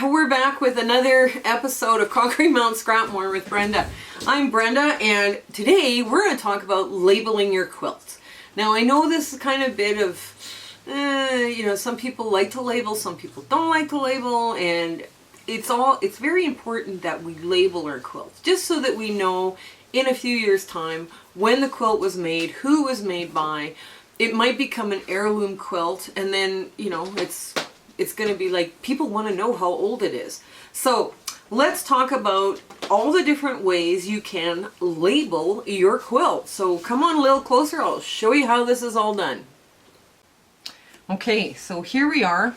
we're back with another episode of Conquering Mount Scrapmore with Brenda. I'm Brenda, and today we're going to talk about labeling your quilts. Now, I know this is kind of a bit of, some people like to label, some people don't like to label, and it's very important that we label our quilts, just so that we know in a few years' time when the quilt was made, who it was made by. It might become an heirloom quilt, and then, it's going to be like, people want to know how old it is. So let's talk about all the different ways you can label your quilt. So come on a little closer, I'll show you how this is all done. Okay, so here we are.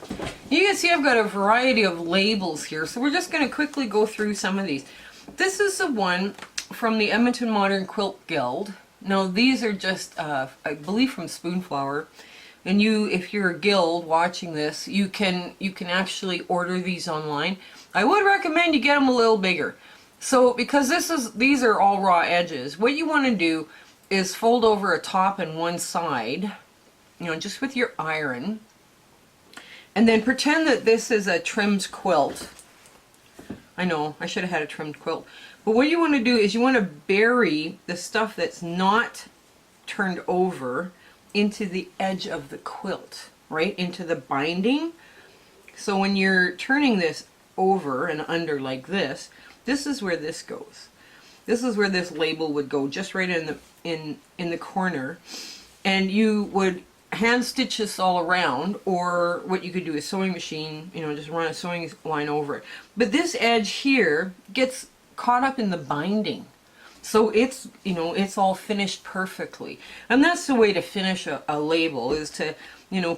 You can see I've got a variety of labels here, so we're just going to quickly go through some of these. This is the one from the Edmonton Modern Quilt Guild. Now these are just, I believe, from Spoonflower. And if you're a guild watching this, you can actually order these online. I would recommend you get them a little bigger. So because these are all raw edges, what you want to do is fold over a top and one side, just with your iron, and then pretend that this is a trimmed quilt. I know, I should have had a trimmed quilt. But what you want to do is you want to bury the stuff that's not turned over into the edge of the quilt, right into the binding. So when you're turning this over and under like this, this is where this goes. This is where this label would go, just right in the corner. And you would hand stitch this all around, or what you could do is sewing machine, just run a sewing line over it. But this edge here gets caught up in the binding. So it's, it's all finished perfectly. And that's the way to finish a label, is to,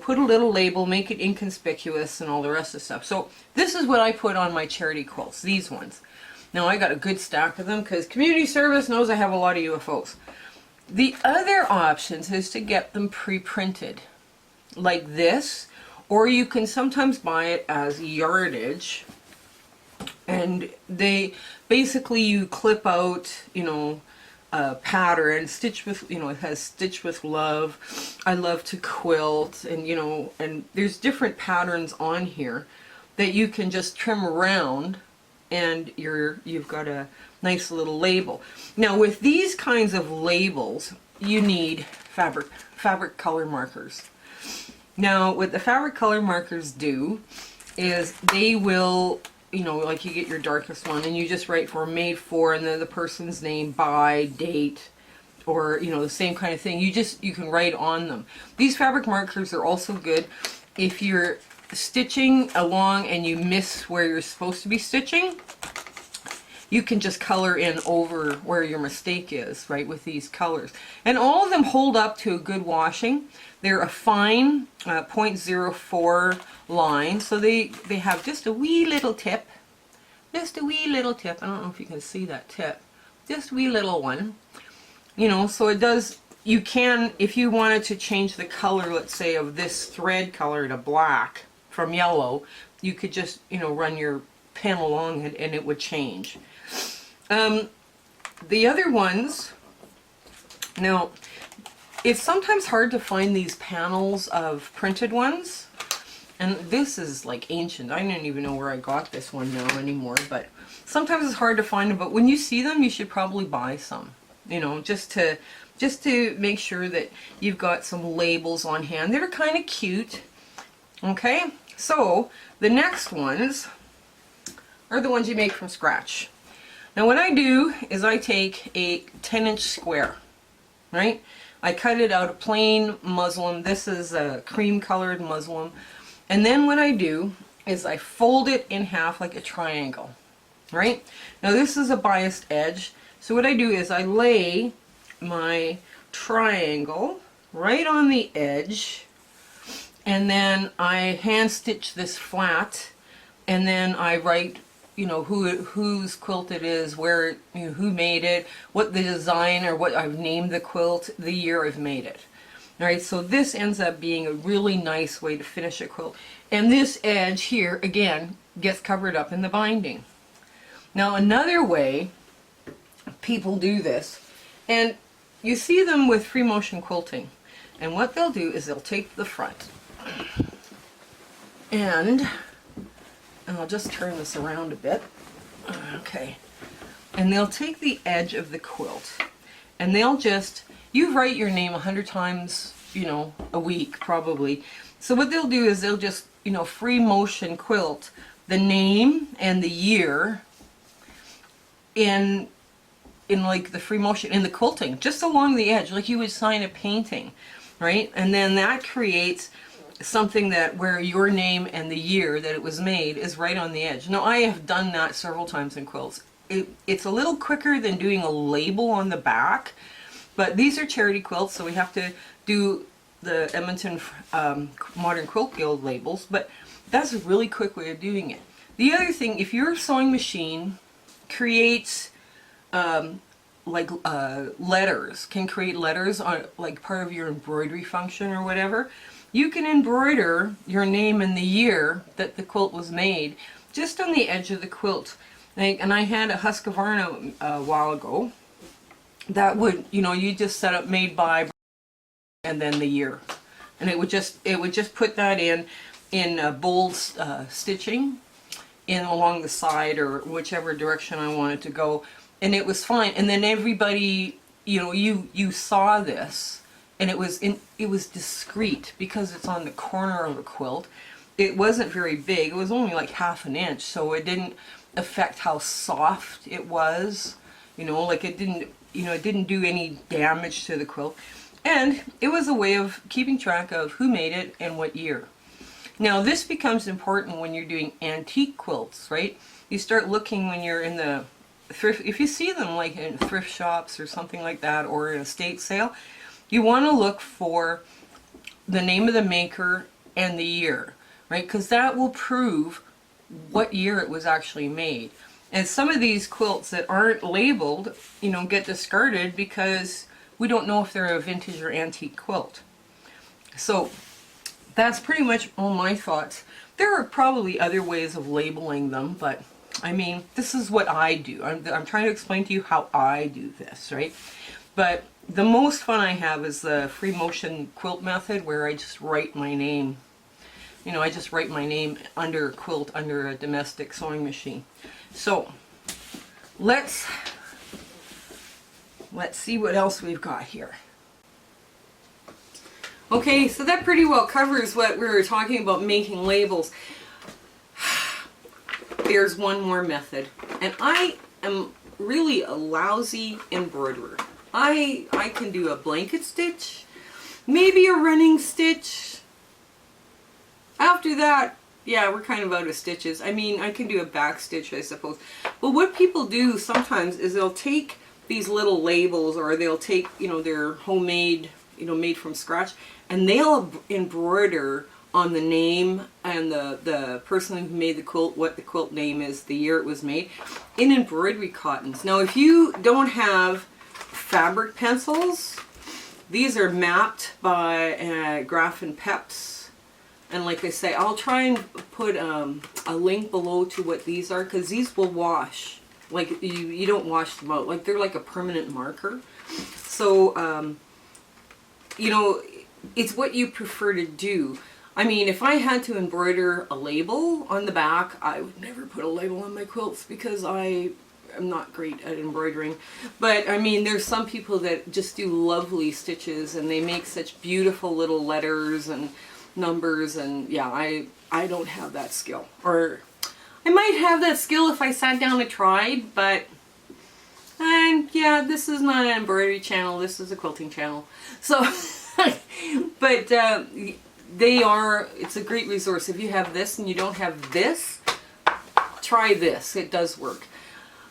put a little label, make it inconspicuous and all the rest of the stuff. So this is what I put on my charity quilts, these ones. Now I got a good stack of them because community service knows I have a lot of UFOs. The other options is to get them pre-printed like this, or you can sometimes buy it as yardage. And basically you clip out, a pattern, stitch with, it has stitch with love. I love to quilt, and and there's different patterns on here that you can just trim around, and you've got a nice little label. Now with these kinds of labels, you need fabric color markers. Now what the fabric color markers do is they will, like you get your darkest one and you just write for made for, and then the person's name, by, date, or the same kind of thing. You can write on them. These fabric markers are also good if you're stitching along and you miss where you're supposed to be stitching. You can just color in over where your mistake is, right, with these colors. And all of them hold up to a good washing. They're a fine 0.04 line, so they have just a wee little tip. Just a wee little tip. I don't know if you can see that tip. Just a wee little one. So it does, you can, if you wanted to change the color, let's say, of this thread color to black from yellow, you could just, run your pen along it and it would change. The other ones, now, it's sometimes hard to find these panels of printed ones, and this is like ancient. I don't even know where I got this one now anymore, but sometimes it's hard to find them. But when you see them, you should probably buy some, just to make sure that you've got some labels on hand that are kind of cute. Okay, so the next ones are the ones you make from scratch. Now what I do is I take a 10-inch square, right? I cut it out of plain muslin. This is a cream colored muslin. And then what I do is I fold it in half like a triangle, right? Now this is a biased edge. So what I do is I lay my triangle right on the edge, and then I hand stitch this flat, and then I write, whose quilt it is, where, who made it, what the design, or what I've named the quilt, the year I've made it. Alright, so this ends up being a really nice way to finish a quilt. And this edge here, again, gets covered up in the binding. Now another way people do this, and you see them with free motion quilting, and what they'll do is they'll take the front and and I'll just turn this around a bit. Okay. And they'll take the edge of the quilt, and they'll just, you write your name 100 times, you know, a week probably. So what they'll do is they'll just, you know, free motion quilt the name and the year in like the free motion, in the quilting, just along the edge, like you would sign a painting, right? And then that creates something that where your name and the year that it was made is right on the edge. Now I have done that several times in quilts. It's a little quicker than doing a label on the back, but these are charity quilts, so we have to do the Edmonton Modern Quilt Guild labels, but that's a really quick way of doing it. The other thing, if your sewing machine creates letters, can create letters on like part of your embroidery function or whatever, you can embroider your name and the year that the quilt was made just on the edge of the quilt. And I had a Husqvarna a while ago that would, you know, you just set up made by and then the year, and it would just put that in bold stitching in along the side or whichever direction I wanted to go, and it was fine. And then everybody, you know, you saw this, and it was discreet because it's on the corner of a quilt. It wasn't very big. It was only like ½ an inch, so it didn't affect how soft it was. You know, like it didn't do any damage to the quilt. And it was a way of keeping track of who made it and what year. Now this becomes important when you're doing antique quilts, right? You start looking when you're in the thrift, if you see them like in thrift shops or something like that, or an estate sale, you want to look for the name of the maker and the year, right? Because that will prove what year it was actually made. And some of these quilts that aren't labeled, you know, get discarded because we don't know if they're a vintage or antique quilt. So that's pretty much all my thoughts. There are probably other ways of labeling them, but I mean, this is what I do. I'm trying to explain to you how I do this, right? But the most fun I have is the free motion quilt method, where I just write my name. You know, I just write my name under a quilt, under a domestic sewing machine. So let's see what else we've got here. Okay, so that pretty well covers what we were talking about, making labels. There's one more method, and I am really a lousy embroiderer. I can do a blanket stitch, maybe a running stitch. After that, yeah, we're kind of out of stitches. I mean, I can do a back stitch, I suppose. But what people do sometimes is they'll take these little labels, or they'll take, you know, their homemade, you know, made from scratch, and they'll embroider on the name and the person who made the quilt, what the quilt name is, the year it was made, in embroidery cottons. Now, if you don't have fabric pencils, these are mapped by Graph'peps. And like I say, I'll try and put a link below to what these are, because these will wash. Like, you don't wash them out. Like, they're like a permanent marker. So, you know, it's what you prefer to do. I mean, if I had to embroider a label on the back, I would never put a label on my quilts because I am not great at embroidering. But, I mean, there's some people that just do lovely stitches, and they make such beautiful little letters and numbers, and yeah, I don't have that skill. Or I might have that skill if I sat down and tried, but yeah, this is not an embroidery channel, this is a quilting channel. So but it's a great resource. If you have this and you don't have this, try this. It does work.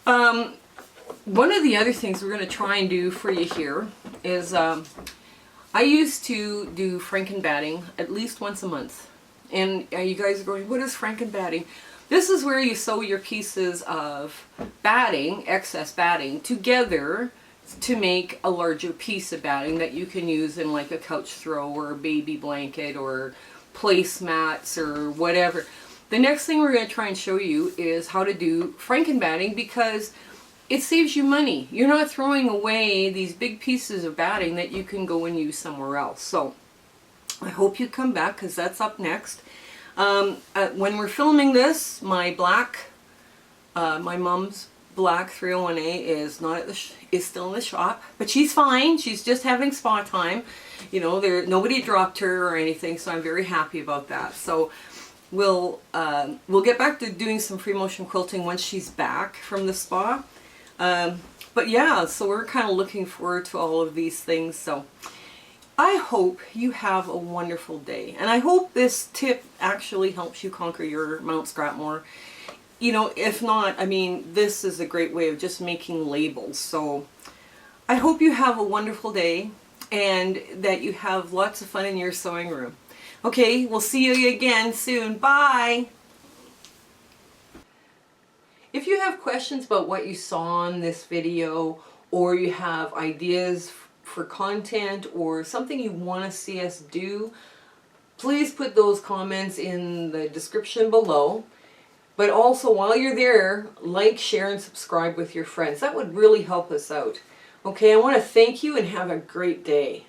One of the other things we're going to try and do for you here is I used to do frankenbatting at least once a month. And you guys are going, what is frankenbatting? This is where you sew your pieces of batting, excess batting, together to make a larger piece of batting that you can use in like a couch throw or a baby blanket or placemats or whatever. The next thing we're going to try and show you is how to do frankenbatting, because it saves you money. You're not throwing away these big pieces of batting that you can go and use somewhere else. So I hope you come back, because that's up next. When we're filming this, my mom's black 301A is not at is still in the shop, but she's fine. She's just having spa time. You know, nobody dropped her or anything, so I'm very happy about that. So we'll get back to doing some free motion quilting once she's back from the spa. But yeah, so we're kind of looking forward to all of these things. So I hope you have a wonderful day, and I hope this tip actually helps you conquer your Mount Scrapmore. You know, if not, I mean, this is a great way of just making labels. So I hope you have a wonderful day and that you have lots of fun in your sewing room. Okay, we'll see you again soon. Bye! If you have questions about what you saw in this video, or you have ideas for content or something you want to see us do, please put those comments in the description below. But also, while you're there, like, share, and subscribe with your friends. That would really help us out. Okay, I want to thank you and have a great day.